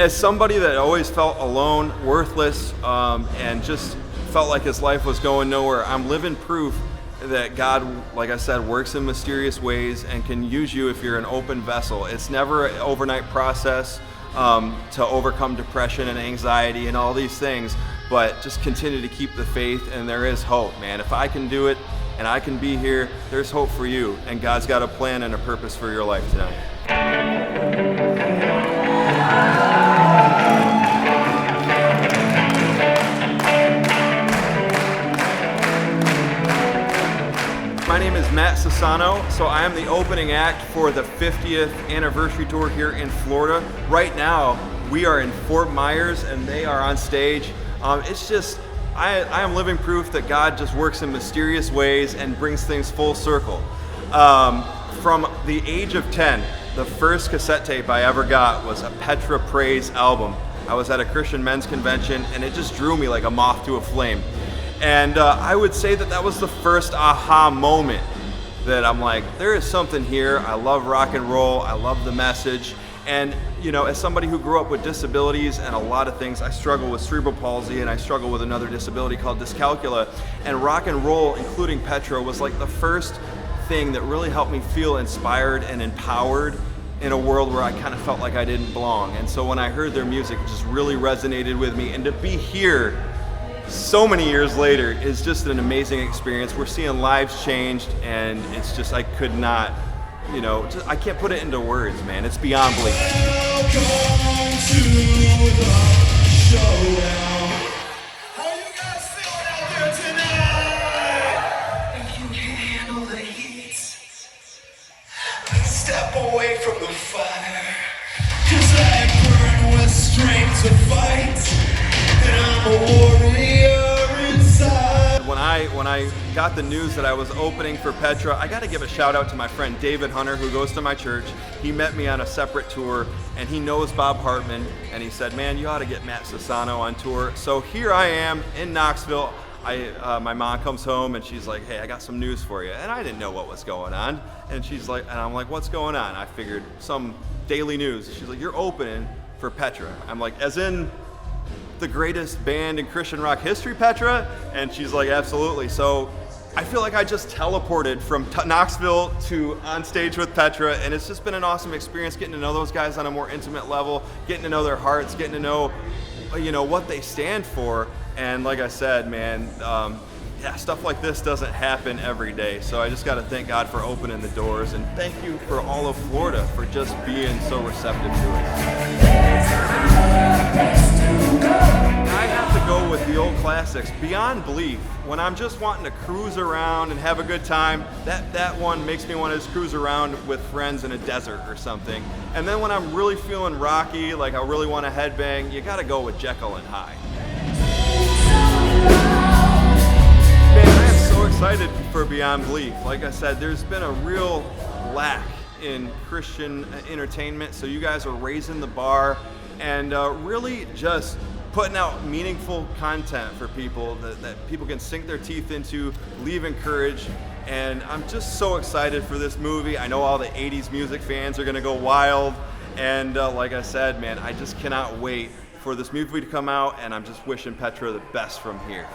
As somebody that always felt alone, worthless, and just felt like his life was going nowhere, I'm living proof that God, like I said, works in mysterious ways and can use you if you're an open vessel. It's never an overnight process to overcome depression and anxiety and all these things, but just continue to keep the faith, and there is hope, man. If I can do it and I can be here, there's hope for you, and God's got a plan and a purpose for your life tonight. My name is Matt Sassano, so I am the opening act for the 50th anniversary tour here in Florida. Right now, we are in Fort Myers and they are on stage. It's just, I am living proof that God just works in mysterious ways and brings things full circle. From the age of 10, the first cassette tape I ever got was a Petra praise album. I was at a Christian men's convention and it just drew me like a moth to a flame. And I would say that that was the first aha moment that I'm like, there is something here. I love rock and roll. I love the message. And, you know, as somebody who grew up with disabilities and a lot of things, I struggle with cerebral palsy and I struggle with another disability called dyscalculia. And rock and roll, including Petra, was like the first thing that really helped me feel inspired and empowered in a world where I kind of felt like I didn't belong. And so when I heard their music, it just really resonated with me. And to be here so many years later is just an amazing experience. We're seeing lives changed, and it's just, I could not, you know, I can't put it into words, man. It's beyond belief. Welcome to the showdown. How you guys feeling out there tonight? If you can handle the heat, step away from the fire. 'Cause I burn with strength to fight. I'm a warrior inside. When I got the news that I was opening for Petra, I got to give a shout out to my friend David Hunter, who goes to my church. He met me on a separate tour, and he knows Bob Hartman, and he said, man, you ought to get Matt Sassano on tour. So here I am in Knoxville. My mom comes home and she's like, hey, I got some news for you. And I didn't know what was going on. And she's like, and I'm like, what's going on? I figured some daily news. She's like, you're opening for Petra. I'm like, as in the greatest band in Christian rock history, Petra? And she's like, absolutely. So I feel like I just teleported from Knoxville to on stage with Petra, and it's just been an awesome experience getting to know those guys on a more intimate level, getting to know their hearts, getting to know, you know, what they stand for. And like I said, man, yeah, stuff like this doesn't happen every day. So I just got to thank God for opening the doors, and thank you for all of Florida for just being so receptive to us. I have to go with the old classics, Beyond Belief. When I'm just wanting to cruise around and have a good time, that one makes me want to just cruise around with friends in a desert or something. And then when I'm really feeling rocky, like I really want to headbang, you got to go with Jekyll and Hyde. Man, I am so excited for Beyond Belief. Like I said, there's been a real lack in Christian entertainment, so you guys are raising the bar and really just putting out meaningful content for people that people can sink their teeth into, leave encouraged. And I'm just so excited for this movie. I know all the 80s music fans are gonna go wild. And like I said, man, I just cannot wait for this movie to come out, and I'm just wishing Petra the best from here.